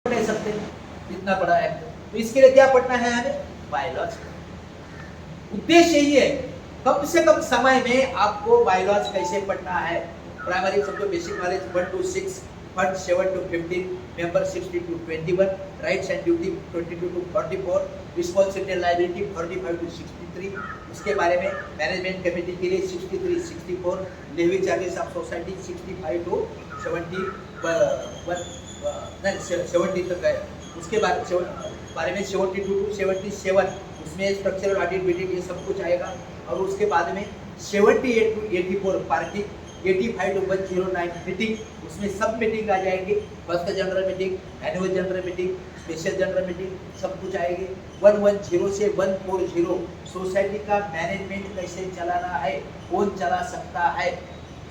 नहीं सकते इतना बड़ा एक्ट। तो इसके लिए क्या पढ़ना है हमें? बायलॉज। उद्देश्य यही है कम से कम समय में आपको बायलॉज कैसे पढ़ना है। प्राइमरी समझो basic knowledge 1 to 6, fund 7 to 15, member 60 to 21, rights and duty 22 to 44, responsibility and liability 45 to 63। उसके बारे में मैनेजमेंट कमेटी के लिए 63, 64, living charges of society 65 to 70 तक है। उसके बारे में 72 to 77 उसमें स्ट्रक्चरल ऑडिट बिडिट ये सब कुछ आएगा। और उसके बाद में 78 to 84 पार्किंग, 85 to 109 मीटिंग, उसमें सब मीटिंग आ जाएंगे। First general meeting, annual general meeting, special general meeting सब कुछ आएगी। 110 से 140 सोसाइटी का मैनेजमेंट कैसे चलाना है, कौन चला सकता है,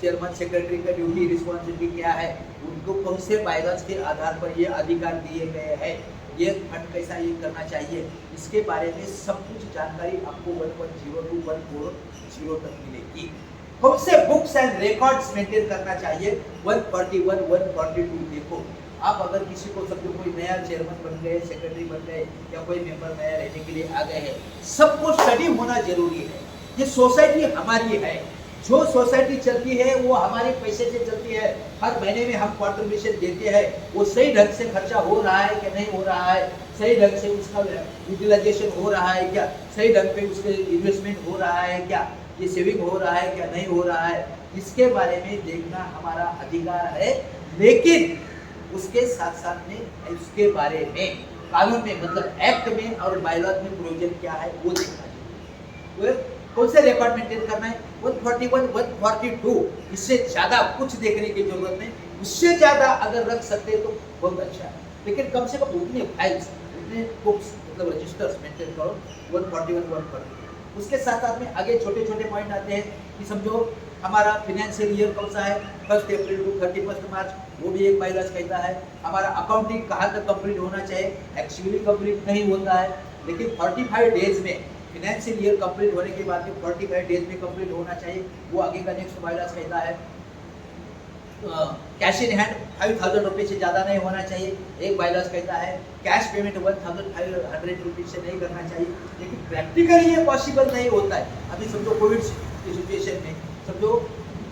चेयरमैन सेक्रेटरी का ड्यूटी रिस्पॉन्सिबिलिटी क्या है, उनको कौन से बायलॉज के आधार पर ये अधिकार दिए गए हैं, ये फंड कैसा ये करना चाहिए, इसके बारे में सब कुछ जानकारी आपको 110 to 140 तक मिलेगी। कौन से बुक्स एंड रिकॉर्ड्स मेंटेन करना चाहिए 141, 142। देखो आप अगर किसी को समझो कोई नया चेयरमैन बन गए, सेक्रेटरी बन गए या कोई मेंबर नया रहने के लिए आ गए हैं, सबको स्टडी होना जरूरी है। ये सोसाइटी हमारी है, जो सोसाइटी चलती है वो हमारे पैसे से चलती है। हर महीने में हम कॉन्ट्रीब्यूशन देते हैं, वो सही ढंग से खर्चा हो रहा है कि नहीं हो रहा है, सही ढंग से उसका यूटिलाइजेशन हो रहा है क्या, सही ढंग पे उसके इन्वेस्टमेंट हो रहा है क्या, ये सेविंग हो रहा है क्या नहीं हो रहा है, इसके बारे में देखना हमारा अधिकार है। लेकिन उसके साथ साथ में उसके बारे में कानून में मतलब एक्ट में और बायलॉज में प्रोविजन क्या है वो देखना चाहिए। कौन से रिकॉर्ड मेंटेन करना है 141, 142, इससे ज्यादा कुछ देखने की जरूरत नहीं। उससे ज्यादा अगर रख सकते तो बहुत अच्छा है, लेकिन कम से कम उतने फाइल्स, उतने बुक्स मतलब रजिस्टर्स मेंटेन करो 141, 142। उसके साथ साथ में आगे छोटे छोटे पॉइंट आते हैं कि समझो हमारा फाइनेंशियल ईयर कौन सा है 1 अप्रैल टू 31 मार्च, वो भी एक बायलॉज कहता है। हमारा अकाउंटिंग कहाँ तक कंप्लीट होना चाहिए, एक्चुअली कंप्लीट नहीं होता है, लेकिन 45 डेज में फाइनेंशियल ईयर कंप्लीट होने के बाद में 45 डेज में कंप्लीट होना चाहिए, वो आगे का नेक्स्ट बायलॉज कहता है। कैश इन हैंड 5000 रुपये से ज़्यादा नहीं होना चाहिए, एक बायलॉज कहता है। कैश पेमेंट 1500 रुपीज से नहीं करना चाहिए, लेकिन प्रैक्टिकली ये पॉसिबल नहीं होता है। अभी समझो कोविड की सिचुएशन में समझो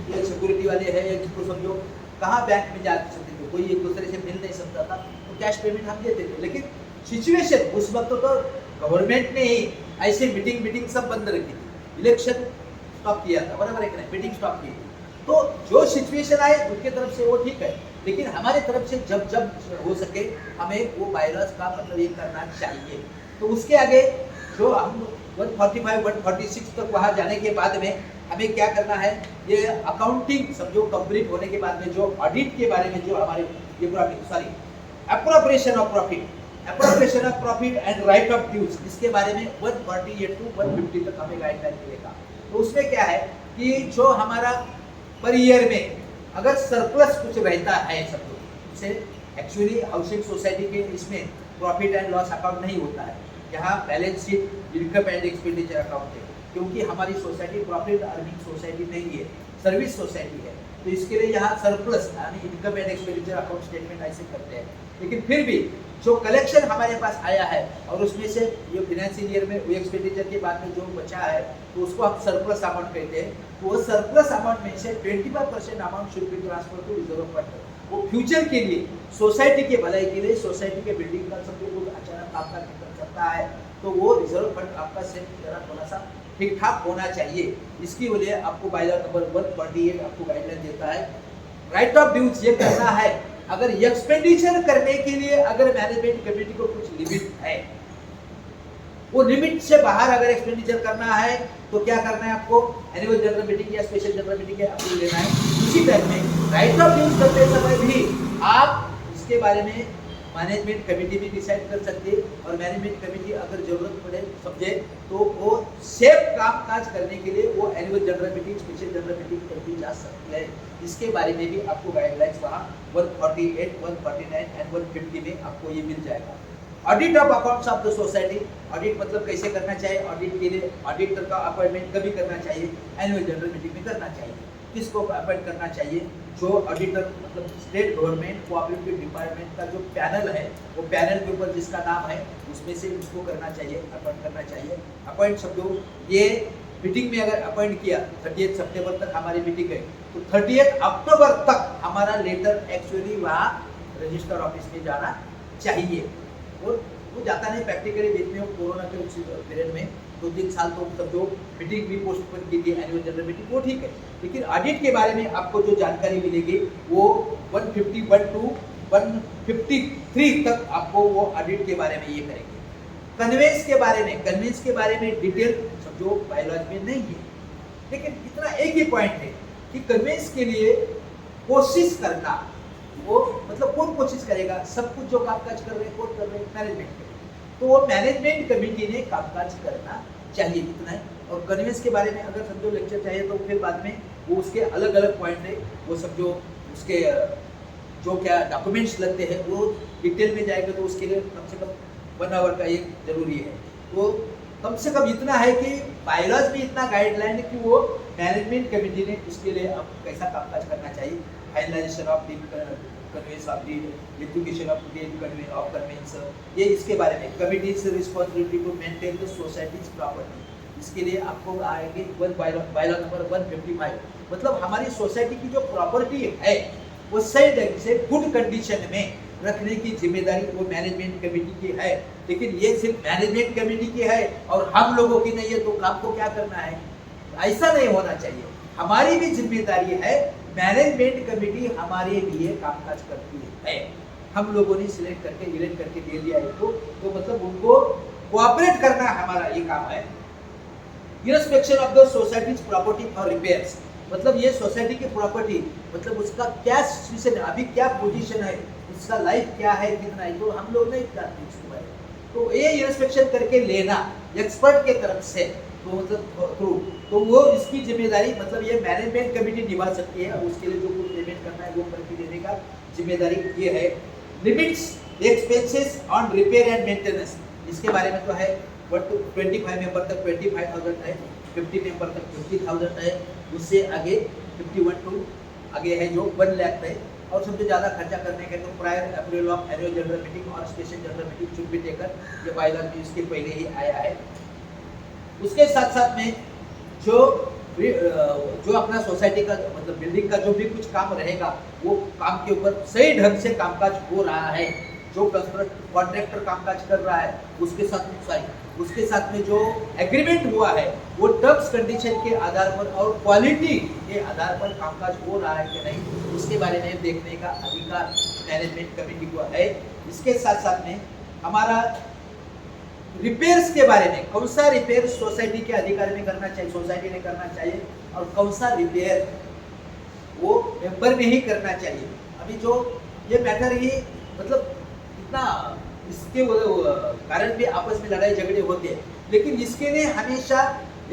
ये सिक्योरिटी वाले हैं या जिसको समझो कहाँ बैंक में जा सकते थे, कोई एक दूसरे से मिल नहीं सकता था, तो कैश पेमेंट हम देते थे। लेकिन सिचुएशन उस वक्त तो गवर्नमेंट ने ही ऐसे मीटिंग सब बंद रखी थी, इलेक्शन स्टॉप किया था, बराबर है कि नहीं, मीटिंग स्टॉप की। तो जो सिचुएशन आए उनके तरफ से वो ठीक है, लेकिन हमारे तरफ से जब हो सके हमें वो बायलॉज का मतलब ये करना चाहिए। तो उसके आगे जो हम 145, 146 तक वहाँ जाने के बाद में हमें क्या करना है, ये अकाउंटिंग समझो कंप्लीट होने के बाद में जो ऑडिट के बारे में जो हमारे ये appropriation of profit and write off dues, इसके बारे में 148 to 150 तक हमें गाइडलाइन मिलेगा। तो उसमें क्या है कि जो हमारा पर ईयर में अगर सरप्लस कुछ रहता है सब कुछ, उसे एक्चुअली हाउसिंग सोसाइटी के इसमें प्रॉफिट एंड लॉस अकाउंट नहीं होता है, यहाँ balance sheet income and expenditure account है, क्योंकि हमारी सोसाइटी प्रॉफिट अर्निंग सोसाइटी नहीं है, सर्विस सोसाइटी है। तो इसके लिए यहाँ सरप्लस यानी income and expenditure account statement ऐसे करते हैं। लेकिन फिर भी जो कलेक्शन हमारे पास आया है और उसमें से ये फाइनेंशियल ईयर में वो एक्सपेंडिचर के बाद में जो बचा है तो उसको हम सरप्लस अमाउंट कहते हैं। तो वो सरप्लस अमाउंट में से 25% amount should be transfer to reserve fund. वो फ्यूचर के लिए सोसाइटी के भलाई के लिए, सोसाइटी के बिल्डिंग का सब कुछ अचानक आपका निकल सकता है तो वो रिजर्व फंड आपका सेट जरा थोड़ा सा ठीक ठाक होना चाहिए। इसकी वजह आपको बायलॉ नंबर 148 आपको गाइडलाइन देता है। राइट ऑफ ड्यूज ये करना है, अगर एक्सपेंडिचर करने के लिए अगर मैनेजमेंट कमेटी को कुछ लिमिट है, वो लिमिट से बाहर अगर एक्सपेंडिचर करना है तो क्या करना है, आपको एनुअल जनरल मीटिंग या स्पेशल जनरल मीटिंग के अप्रूवल लेना है। उसी टाइम में राइट ऑफ ड्यूज करते समय भी आप इसके बारे में मैनेजमेंट कमेटी भी डिसाइड कर सकती है, और मैनेजमेंट कमेटी अगर जरूरत पड़े समझे तो वो सेफ काम काज करने के लिए वो annual general meeting, special general meeting पर भी जा सकती है। इसके बारे में भी आपको गाइडलाइंस वहाँ 148, 149 एंड 150 में आपको ये मिल जाएगा। Audit of accounts of the society, audit मतलब कैसे करना चाहिए, ऑडिट के लिए ऑडिटर का अपॉइंटमेंट कभी करना चाहिए, एनुअल जनरल मीटिंग में करना चाहिए। किसको अपॉइंट करना चाहिए, जो ऑडिटर मतलब स्टेट गवर्नमेंट कोऑपरेटिव डिपार्टमेंट का जो पैनल है, वो पैनल के ऊपर जिसका नाम है उसमें से उसको करना चाहिए, अपॉइंट करना चाहिए। अपॉइंट शब्दों ये मीटिंग में अगर अपॉइंट किया 30 सितंबर तक हमारी मीटिंग है, तो 30 अक्टूबर तक हमारा लेटर एक्चुअली वहाँ रजिस्टर ऑफिस में जाना चाहिए। और वो जाता नहीं प्रैक्टिकली बीच में कोरोना के उस पीरियड में 2-3 साल तो सब जो मीटिंग भी पोस्टपोन की थी एनुअल जनरल मीटिंग, वो ठीक है, लेकिन ऑडिट के बारे में आपको जो जानकारी मिलेगी वो 151 टू 153 तक आपको वो ऑडिट के बारे में ये करेंगे। कन्वेंस के बारे में डिटेल सब जो बायोलॉजी में नहीं है, लेकिन इतना एक ही पॉइंट है कि कन्वेंस के लिए कोशिश करना, वो मतलब कौन कोशिश करेगा, सब कुछ जो कामकाज कर रहे हैं कौन कर रहे हैं, मैनेजमेंट। तो वो मैनेजमेंट कमेटी ने कामकाज करना चाहिए, इतना है। और कन्वेंस के बारे में अगर समझो लेक्चर चाहिए तो फिर बाद में वो उसके अलग अलग पॉइंट है, वो सब जो उसके जो क्या डॉक्यूमेंट्स लगते हैं वो डिटेल में जाएगा, तो उसके लिए कम से कम 1 आवर का एक जरूरी है। तो कम से कम इतना है कि बायोलॉजी में इतना गाइडलाइन है कि वो मैनेजमेंट कमेटी ने उसके लिए अब कैसा कामकाज करना चाहिए, finalisation of conveyance of the education of conveyance, ये इसके बारे में committees responsibility to maintain the society's property, इसके लिए आपको आएंगे बायलॉ नंबर 155। मतलब हमारी सोसाइटी की जो प्रॉपर्टी है वो सही ढंग से गुड कंडीशन में रखने की जिम्मेदारी वो मैनेजमेंट कमेटी की है। लेकिन ये सिर्फ मैनेजमेंट कमेटी की है और हम लोगों की नहीं है, तो काम को क्या करना है, ऐसा नहीं होना चाहिए। हमारी भी जिम्मेदारी है, मैनेजमेंट कमेटी हमारे लिए कामकाज करती है। हम लोगों ने सिलेक्ट करके इलेक्ट करके दे दिया इनको, तो मतलब उनको कोऑपरेट करना हमारा ये काम है। Inspection of the society's property for repairs, मतलब ये सोसाइटी की प्रॉपर्टी, मतलब उसका क्या सिचुएशन है, अभी क्या पोजीशन है, उसका लाइफ क्या है, कितना है, तो हम लोग नहीं जानते इसके बारे में। तो ये इंस्पेक्शन करके लेना एक्सपर्ट के तरफ से, तो मतलब थ्रू, तो वो इसकी जिम्मेदारी मतलब ये मैनेजमेंट कमेटी निभा सकती है। उसके लिए जो कुछ पेमेंट करना है वो करके देने का जिम्मेदारी ये है। Limits expenses on repair and maintenance, इसके बारे में तो है 25 मेंबर तक 25,000 है, 50 मेंबर तक 50,000 है, उससे आगे 51 टू आगे है जो 1 लाख है। और सबसे ज़्यादा खर्चा करने के तो prior April of annual general meeting और special general meeting should be taken, ये बायलॉ में इसके पहले ही आया है। उसके साथ साथ में जो अपना सोसाइटी का मतलब बिल्डिंग का जो भी कुछ काम रहेगा, वो काम के ऊपर सही ढंग से कामकाज हो रहा है, जो कॉन्ट्रैक्टर कामकाज कर रहा है उसके साथ में जो एग्रीमेंट हुआ है वो टर्म्स कंडीशन के आधार पर और क्वालिटी के आधार पर कामकाज हो रहा है कि नहीं, उसके बारे में देखने का अधिकार मैनेजमेंट कमेटी को है। इसके साथ साथ में हमारा रिपेयर्स के बारे में, कौन सा रिपेयर सोसाइटी के अधिकार में करना चाहिए, सोसाइटी ने करना चाहिए, और कौन सा रिपेयर वो मेंबर में ही करना चाहिए। अभी जो ये मैटर ही मतलब इतना इसके कारण भी आपस में लड़ाई झगड़े होते हैं, लेकिन इसके लिए हमेशा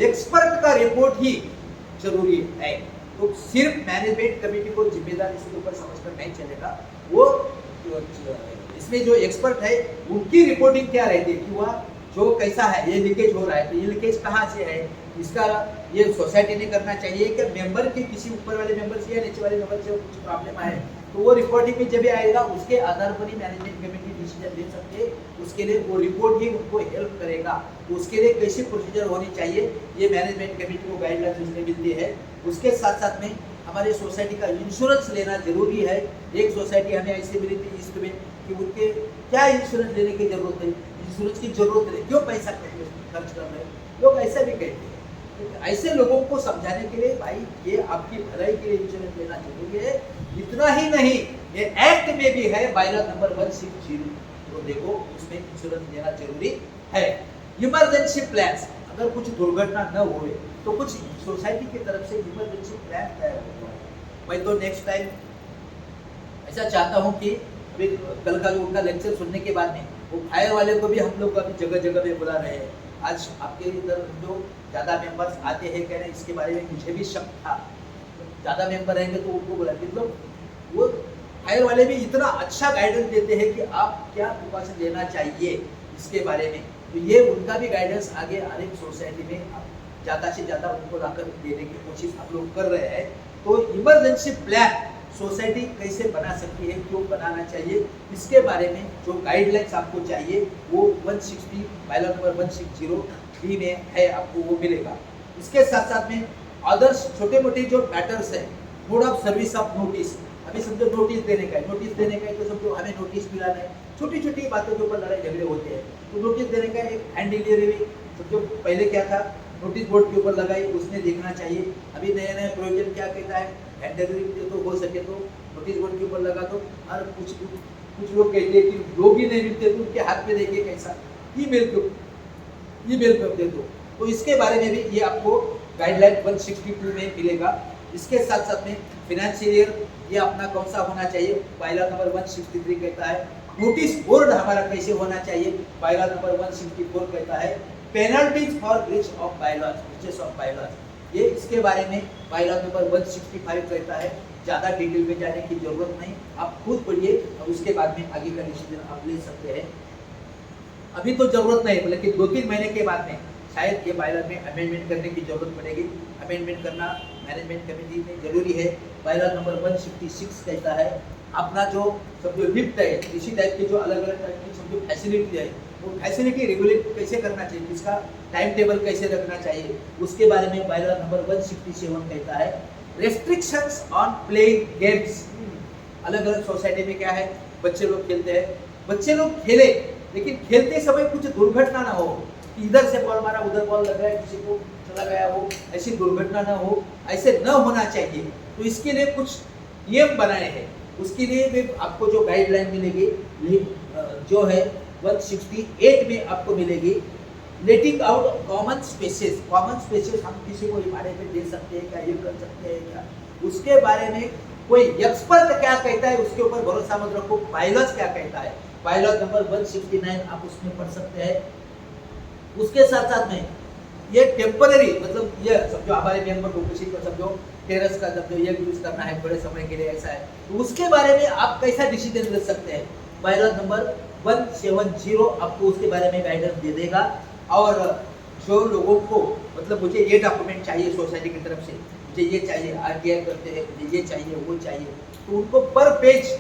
एक्सपर्ट का रिपोर्ट ही जरूरी है। तो सिर्फ मैनेजमेंट कमेटी को जिम्मेदार इसके ऊपर समझकर नहीं चलेगा, वो इसमें जो एक्सपर्ट है उनकी रिपोर्टिंग क्या रहती है कि वह जो कैसा है, ये लीकेज हो रहा है, तो ये लीकेज कहाँ से है, इसका ये सोसाइटी ने करना चाहिए कि मेंबर के किसी ऊपर वाले मेंबर से या नीचे वाले मेंबर से कुछ प्रॉब्लम आए, तो वो रिपोर्टिंग में जब आएगा उसके आधार पर ही मैनेजमेंट कमेटी डिसीजन ले सकते हैं। उसके लिए वो रिपोर्ट ही उनको हेल्प करेगा, तो उसके लिए कैसी प्रोसीजर होनी चाहिए ये मैनेजमेंट कमेटी को गाइडलाइंस उसमें मिलती है। उसके साथ साथ में हमारे सोसाइटी का इंश्योरेंस लेना जरूरी है। एक सोसाइटी हमें ऐसे मिली थी ईस्ट में कि उनके क्या इंश्योरेंस लेने की जरूरत है, इंश्योरेंस की जरूरत है, क्यों पैसा खर्च कर रहे हैं, लोग ऐसा भी कहते हैं। ऐसे लोगों को समझाने के लिए भाई ये आपकी भलाई के लिए इंश्योरेंस लेना जरूरी है। इतना ही नहीं, ये एक्ट में भी है बायलॉ नंबर 160, तो देखो उसमें इंश्योरेंस लेना जरूरी है। इमरजेंसी प्लान्स, अगर कुछ दुर्घटना न हुए तो कुछ सोसाइटी की तरफ से इमरजेंसी प्लान तैयार होता है। मैं तो नेक्स्ट टाइम ऐसा चाहता हूँ कि अभी कल का जो उनका लेक्चर सुनने के बाद में वो फायर वाले को भी हम लोग अभी जगह जगह पे बुला रहे हैं। आज आपके इधर जो ज़्यादा मेंबर्स आते हैं कह रहे हैं, इसके बारे में मुझे भी शक था, ज़्यादा मेंबर रहेंगे तो उनको बुला, मतलब वो फायर वाले भी इतना अच्छा गाइडेंस देते हैं कि आप क्या प्रिकॉशन लेना चाहिए इसके बारे में। तो ये उनका भी गाइडेंस आगे हर एक सोसाइटी में ज़्यादा से ज़्यादा उनको लाकर देने की कोशिश हम लोग कर रहे हैं। तो इमरजेंसी प्लान सोसाइटी कैसे बना सकती है, क्यों बनाना चाहिए, इसके बारे में जो गाइडलाइंस आपको चाहिए वो 160 बायलॉ नंबर 160 बी में है, आपको वो मिलेगा। इसके साथ साथ में अदर्स छोटे मोटे जो मैटर्स है, mode of service of notice, अभी समझो नोटिस देने का है, तो समझो हमें नोटिस मिला नहीं, छोटी छोटी बातों के ऊपर लड़ाई झगड़े होते हैं, तो नोटिस देने का एक हैंड डिलीवरी, समझो पहले क्या था, नोटिस बोर्ड के ऊपर लगाई, उसने देखना चाहिए। अभी नया नया प्रोविजन क्या कहता है, हैंड डिलीवरी तो हो सके तो नोटिस बोर्ड के ऊपर लगा दो। और कुछ लोग कहते हैं कि लोग ही नहीं मिलते तो उनके हाथ में देखिए कैसा ईमेल पर दे दो। तो इसके बारे में भी ये आपको गाइडलाइन 162 में मिलेगा। इसके साथ साथ में फाइनेंशियल ईयर ये अपना कौन सा होना चाहिए, बायलॉ नंबर 163 कहता है। नोटिस बोर्ड हमारा कैसे होना चाहिए, बायलॉ नंबर 164 कहता है। Penalties for breach of bylaws, breaches of bylaws, ये इसके बारे में बायलॉ नंबर 165 कहता है। ज़्यादा डिटेल में जाने की जरूरत नहीं, आप खुद पढ़िए और उसके बाद में आगे का डिसीजन आप ले सकते हैं। अभी तो जरूरत नहीं, लेकिन 2-3 महीने के बाद में शायद ये बायलॉ में अमेंडमेंट करने की जरूरत पड़ेगी। अमेंडमेंट करना मैनेजमेंट कमेटी में जरूरी है। बायलॉ नंबर 166 कहता है अपना जो सब जो लिफ्ट है, इसी टाइप की जो अलग अलग टाइप की सब जो फैसिलिटी है, वो फैसिलिटी रेगुलेट कैसे करना चाहिए, इसका टाइम टेबल कैसे रखना चाहिए, उसके बारे में बायलॉ नंबर 167 कहता है। रेस्ट्रिक्शंस ऑन प्लेइंग गेम्स, अलग अलग सोसाइटी में क्या है, बच्चे लोग खेलते हैं, बच्चे लोग खेले लेकिन खेलते समय कुछ दुर्घटना ना हो, इधर से बॉल मारा उधर बॉल लग रहा है, किसी को चला गया हो, ऐसी दुर्घटना ना हो, ऐसे न होना चाहिए। तो इसके लिए कुछ नियम बनाए हैं, उसके लिए भी आपको जो गाइडलाइन मिलेगी जो है 168 में आपको मिलेगी। लेटिंग out common spaces, common spaces हम किसी को इमारत में दे सकते हैं क्या, ये कर सकते हैं क्या, उसके बारे में कोई एक्सपर्ट क्या कहता है उसके ऊपर भरोसा मत रखो, बायलॉज क्या कहता है, बायलॉ नंबर 169 आप उसमें पढ़ सकते हैं। उसके साथ साथ में ये टेम्पररी, मतलब ये समझो हमारे मेंबर को किसी को समझो टेरेस का जब ये यूज करना है बड़े समय के लिए ऐसा है, तो उसके बारे में आप कैसा डिसीजन ले सकते हैं, बायलॉ नंबर 170 आपको उसके बारे में गाइडेंस दे देगा। और जो लोगों को मतलब मुझे ये डॉक्यूमेंट चाहिए सोसाइटी की तरफ से, मुझे ये चाहिए, आरटीआई करते हैं, मुझे ये चाहिए वो चाहिए, तो उनको पर पेज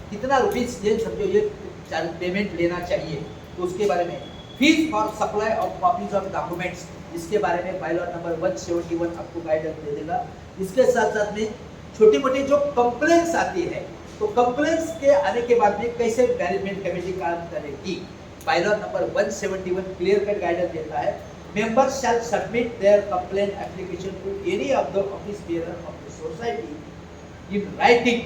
कितना रुपीज ये समझो ये पेमेंट लेना चाहिए, तो उसके बारे में fees for supply of copies of documents, इसके बारे में बायलॉ नंबर 171 आपको गाइडेंस दे देगा। इसके साथ साथ में छोटी मोटी जो कंप्लेंट्स आती है, तो कंप्लेंट्स के आने के बाद में कैसे मैनेजमेंट कमेटी काम करेगी, bylaw number 171 clear cut guidance देता है। Members shall submit their complaint application to any of the office bearer of the society in writing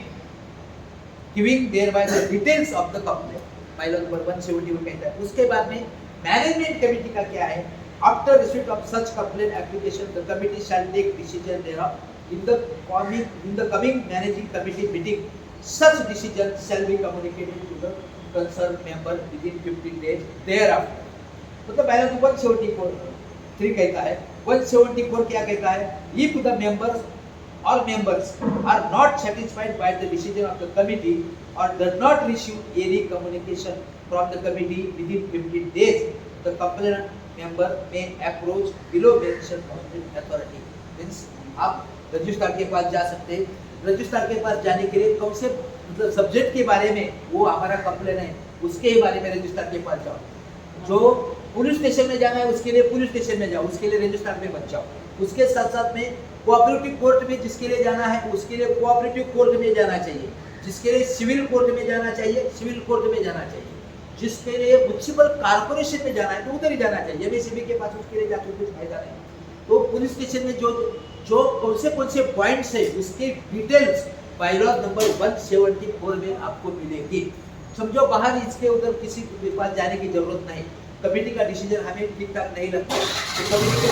giving thereby the details of the complaint, bylaw number 171 कहता है। उसके बाद में management committee का क्या है, after receipt of such complaint application the committee shall take decision thereof in the coming managing committee meeting, such decision shall be communicated to the concern member within 15 days thereafter। मतलब bylaw number 174 कहता है, 174 क्या कहता है, if the members are not satisfied by the decision of the committee or does not receive any communication from the committee within 15 days, the complainant member may approach below mentioned competent authority। Means आप registrar के पास जा सकते हैं, registrar के पास जाने के लिए कौन से मतलब सब्जेक्ट के बारे में वो हमारा कंप्लेन है उसके बारे में रजिस्ट्रार के पास जाओ, जो पुलिस स्टेशन में जाना है उसके लिए पुलिस स्टेशन में जाओ, उसके लिए रजिस्ट्रार में मत जाओ। उसके साथ साथ में कोऑपरेटिव कोर्ट में जिसके लिए जाना है उसके लिए कोऑपरेटिव कोर्ट में जाना चाहिए, जिसके लिए सिविल कोर्ट में जाना चाहिए सिविल कोर्ट में जाना चाहिए, जिसके लिए म्युनिसिपल कॉर्पोरेशन में जाना है तो उधर ही जाना चाहिए, एमएससीबी के पास उसके लिए जाकर कुछ फायदा नहीं। तो पुलिस स्टेशन में जो कौन से पॉइंट्स है उसके डिटेल्स बायलॉ नंबर 174 में आपको मिलेगी। समझो बाहर इसके उधर किसी के पास जाने की जरूरत नहीं, कमेटी का डिसीजन हमें ठीक ठाक नहीं लगता तो कमेटी के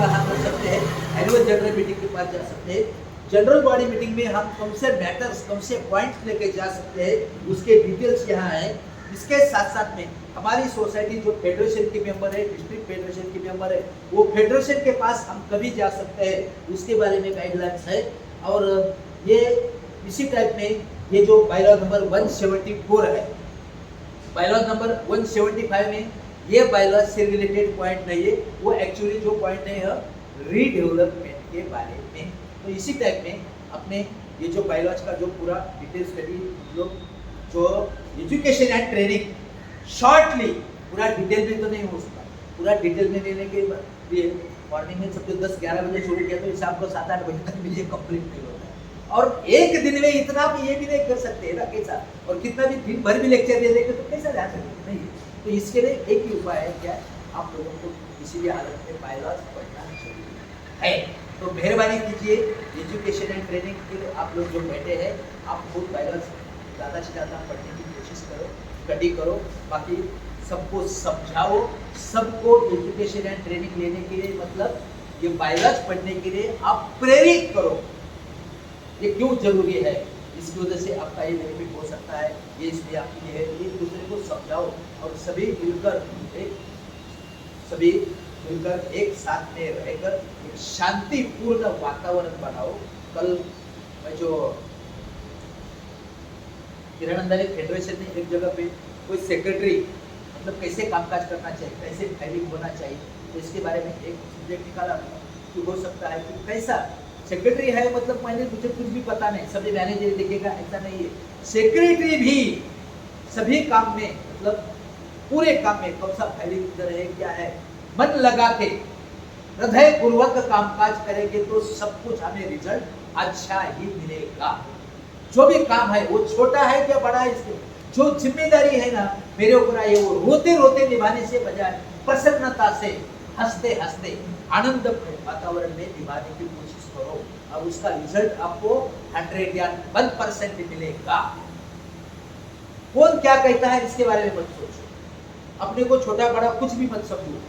हम कर सकते हैं, एनुअल जनरल मीटिंग के पास जा सकते हैं, जनरल बॉडी मीटिंग में हम कौन से मैटर्स कौन से पॉइंट्स लेके जा सकते हैं उसके डिटेल्स यहाँ है। इसके साथ साथ में हमारी सोसाइटी जो फेडरेशन की मेंबर है, डिस्ट्रिक्ट फेडरेशन की मेंबर है, वो फेडरेशन के पास हम कभी जा सकते हैं उसके बारे में गाइडलाइंस है। और ये इसी टाइप में ये जो बायलॉ नंबर 174 है, बायलॉ नंबर 175 में ये बायलॉ से रिलेटेड पॉइंट नहीं है, वो एक्चुअली जो पॉइंट है रीडेवलपमेंट के बारे में। तो इसी टाइप में अपने ये जो बायोलॉजी का जो पूरा डिटेल स्टडी लोग जो एजुकेशन एंड ट्रेनिंग शॉर्टली पूरा डिटेल में तो नहीं हो सकता, पूरा डिटेल में लेने के लिए मॉर्निंग में सब 10-11 बजे शुरू किया तो शाम को 7-8 बजे तक भी ये कंप्लीट नहीं होता है। और एक दिन में इतना भी ये भी नहीं कर सकते ना, कैसा, और कितना भी दिन भर भी लेक्चर दे देंगे तो कैसा जा सकते नहीं। तो इसके लिए एक ही उपाय है, क्या, आप लोगों को किसी भी हालत में बायोलॉजी पढ़ना जरूरी है। तो मेहरबानी कीजिए, एजुकेशन एंड ट्रेनिंग के लिए आप लोग जो बैठे हैं, आप खुद बायोलॉजी ज़्यादा से ज़्यादा पढ़ने की कोशिश करो, स्टडी करो, बाकी सबको समझाओ, सबको एजुकेशन एंड ट्रेनिंग लेने के लिए, मतलब ये बायोलॉजी पढ़ने के लिए आप प्रेरित करो। ये क्यों जरूरी है, इसकी वजह से आपका ये बेनिफिट हो सकता है, ये इसलिए आपके लिए है। एक दूसरे को समझाओ और सभी मिलकर एक साथ में रहकर एक शांतिपूर्ण वातावरण बनाओ। कल मैं जो किरण फेडरेशन में एक जगह पे कोई सेक्रेटरी मतलब कैसे कामकाज करना चाहिए, कैसे फाइलिंग होना चाहिए, तो इसके बारे में एक सब्जेक्ट निकाला था कि हो सकता है कि कैसा सेक्रेटरी है, मतलब मैंने मुझे कुछ भी पता नहीं, सभी मैनेजर देखेगा, ऐसा नहीं है। सेक्रेटरी भी सभी काम में, मतलब पूरे काम में कौन सा फाइलिंग किधर है, क्या है, मन लगा के हृदय पूर्वक कामकाज करेंगे तो सब कुछ हमें रिजल्ट अच्छा ही मिलेगा। जो भी काम है वो छोटा है क्या बड़ा है, इसके जो जिम्मेदारी है ना मेरे ऊपर आई है, वो रोते रोते निभाने से बजाय प्रसन्नता से, हंसते हंसते आनंद वातावरण में निभाने की कोशिश करो, और उसका रिजल्ट आपको 100 या 1% मिलेगा। कौन क्या कहता है इसके बारे में मत सोचो, अपने को छोटा बड़ा कुछ भी मत समझो।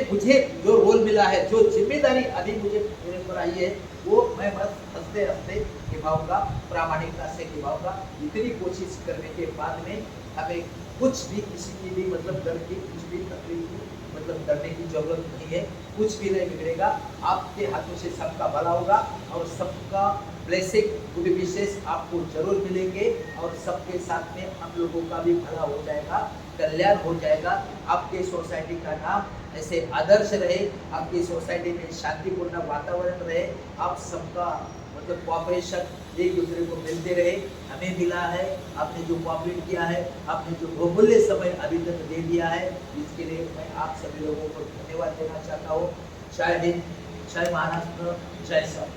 मुझे जो रोल मिला है, जो जिम्मेदारी अभी मेरे ऊपर आई है, वो मैं बस हंसते हंसते निभाऊंगा, प्रामाणिकता से निभाऊंगा। इतनी कोशिश करने के बाद में हमें कुछ भी, किसी की भी मतलब डर की, कुछ भी तकलीफ की मतलब डरने की जरूरत नहीं है, कुछ भी नहीं बिगड़ेगा। आपके हाथों से सबका भला होगा और सबका ब्लेसिंग, गुड विशेष आपको जरूर मिलेंगे, और सबके साथ में हम लोगों का भी भला हो जाएगा, कल्याण हो जाएगा। आपके सोसाइटी का नाम ऐसे आदर्श रहे, आपकी सोसाइटी में शांतिपूर्ण वातावरण रहे, आप सबका मतलब कोऑपरेशन एक दूसरे को मिलते रहे। हमें मिला है, आपने जो कोऑपरेट किया है, आपने जो बहुमूल्य समय अभी तक दे दिया है, इसके लिए मैं आप सभी लोगों को धन्यवाद देना चाहता हूँ। जय हिंद, जय महाराष्ट्र, जय सब।